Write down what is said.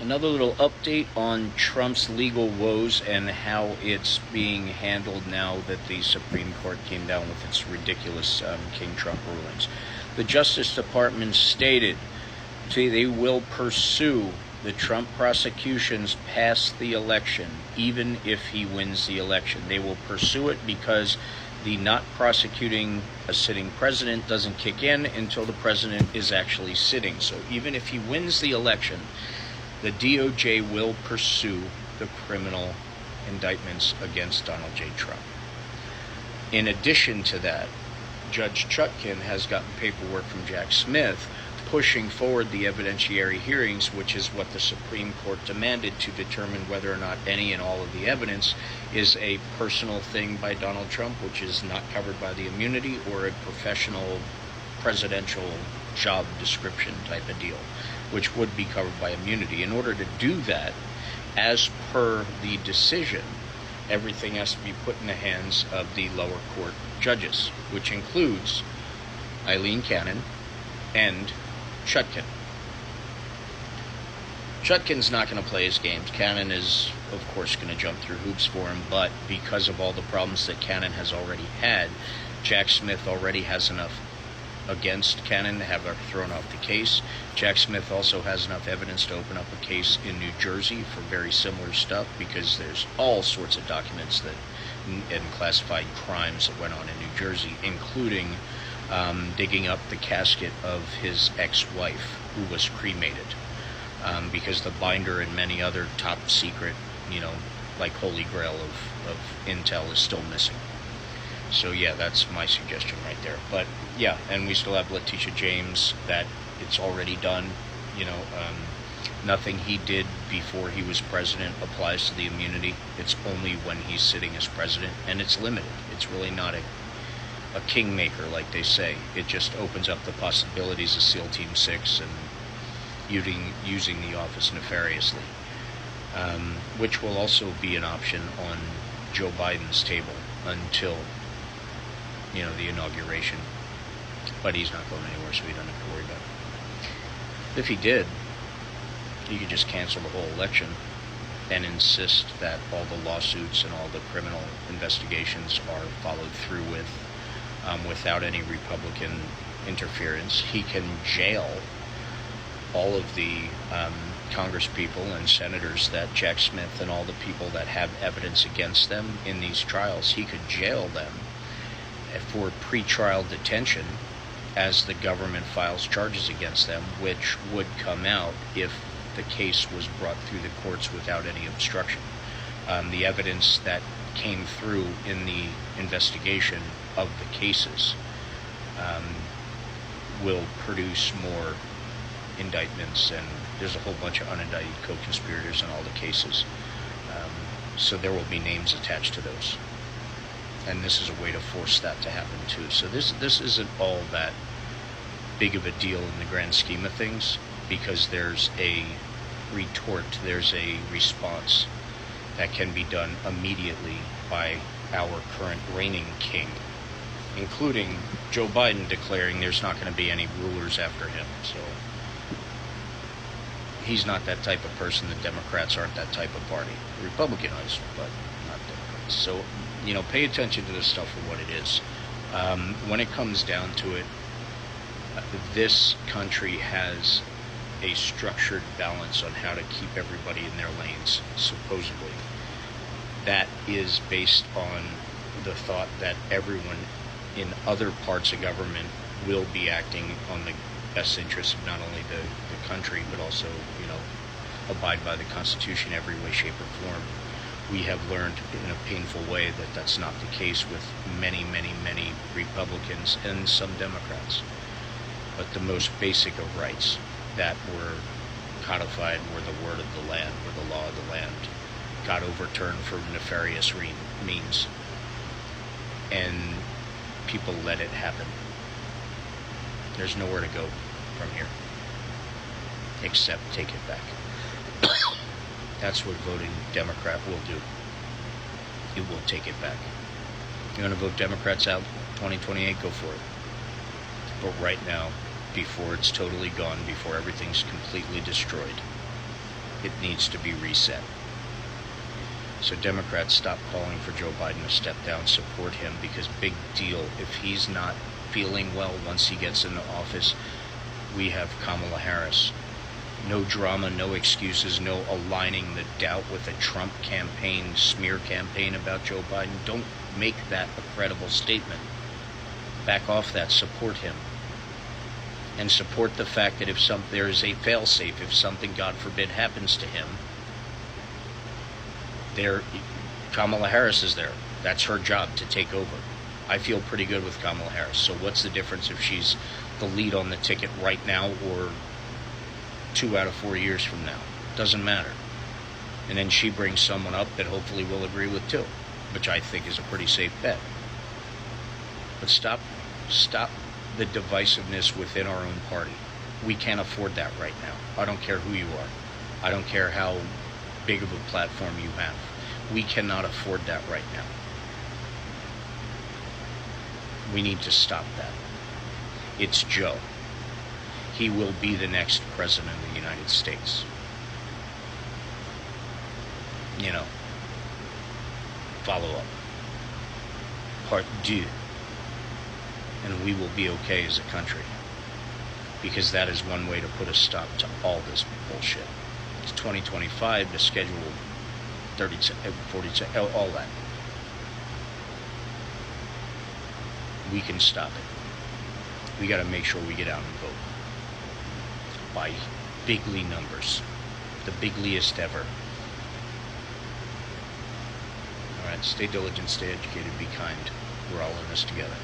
Another little update on Trump's legal woes and how it's being handled now that the Supreme Court came down with its ridiculous King Trump rulings. The Justice Department stated they will pursue the Trump prosecutions past the election, even if he wins the election. They will pursue it because the not prosecuting a sitting president doesn't kick in until the president is actually sitting. So even if he wins the election, the DOJ will pursue the criminal indictments against Donald J. Trump. In addition to that, Judge Chutkan has gotten paperwork from Jack Smith pushing forward the evidentiary hearings, which is what the Supreme Court demanded to determine whether or not any and all of the evidence is a personal thing by Donald Trump, which is not covered by the immunity, or a professional presidential job description type of deal, which would be covered by immunity. In order to do that, as per the decision, everything has to be put in the hands of the lower court judges, which includes Aileen Cannon and Chutkan. Chutkan's not going to play his games. Cannon is, of course, going to jump through hoops for him, but because of all the problems that Cannon has already had, Jack Smith already has enough against Cannon to have her thrown off the case. Jack Smith also has enough evidence to open up a case in New Jersey for very similar stuff, because there's all sorts of documents that and classified crimes that went on in New Jersey, including digging up the casket of his ex-wife, who was cremated, because the binder and many other top secret, like holy grail of intel is still missing. So yeah, that's my suggestion right there. But yeah, and we still have Letitia James, that it's already done. Nothing he did before he was president applies to the immunity. It's only when he's sitting as president, and it's limited. It's really not a kingmaker, like they say. It just opens up the possibilities of SEAL Team 6 and using the office nefariously, which will also be an option on Joe Biden's table until the inauguration. But he's not going anywhere, so we don't have to worry about it. If he did, he could just cancel the whole election and insist that all the lawsuits and all the criminal investigations are followed through with, without any Republican interference. He can jail all of the congresspeople and senators that Jack Smith and all the people that have evidence against them in these trials. He could jail them for pretrial detention as the government files charges against them, which would come out if the case was brought through the courts without any obstruction. The evidence that came through in the investigation of the cases will produce more indictments, and there's a whole bunch of unindicted co-conspirators in all the cases. So there will be names attached to those. And this is a way to force that to happen too. So this isn't all that big of a deal in the grand scheme of things, because there's a retort, there's a response that can be done immediately by our current reigning king, including Joe Biden declaring there's not going to be any rulers after him. So he's not that type of person. The Democrats aren't that type of party. The Republican is, but not Democrats. So pay attention to this stuff for what it is. When it comes down to it, this country has a structured balance on how to keep everybody in their lanes, supposedly. That is based on the thought that everyone in other parts of government will be acting on the best interests of not only the country, but also, abide by the Constitution every way, shape, or form. We have learned in a painful way that that's not the case with many, many, many Republicans and some Democrats. But the most basic of rights that were codified were the word of the land, were the law of the land, got overturned for nefarious means. And people let it happen. There's nowhere to go from here except take it back. That's what voting Democrat will do. It will take it back. You want to vote Democrats out 2028, go for it. But right now, before it's totally gone, before everything's completely destroyed, It needs to be reset. So Democrats, stop calling for Joe Biden to step down, support him, because big deal. If he's not feeling well once he gets into office, we have Kamala Harris. No drama, no excuses, no aligning the doubt with a Trump campaign, smear campaign about Joe Biden. Don't make that a credible statement. Back off that, support him. And support the fact that if there is a fail-safe, if something, God forbid, happens to him, Kamala Harris is there. That's her job, to take over. I feel pretty good with Kamala Harris. So what's the difference if she's the lead on the ticket right now or 2 out of 4 years from now? Doesn't matter. And then she brings someone up that hopefully we'll agree with too, which I think is a pretty safe bet. But stop the divisiveness within our own party. We can't afford that right now. I don't care who you are. I don't care how big of a platform you have. We cannot afford that right now. We need to stop that. It's Joe. He will be the next president of the United States. You know, follow up. Part 2. And we will be okay as a country. Because that is one way to put a stop to all this bullshit. It's 2025 to schedule 40, all that. We can stop it. We got to make sure we get out and vote. By bigly numbers. The bigliest ever. Alright, stay diligent, stay educated, be kind. We're all in this together.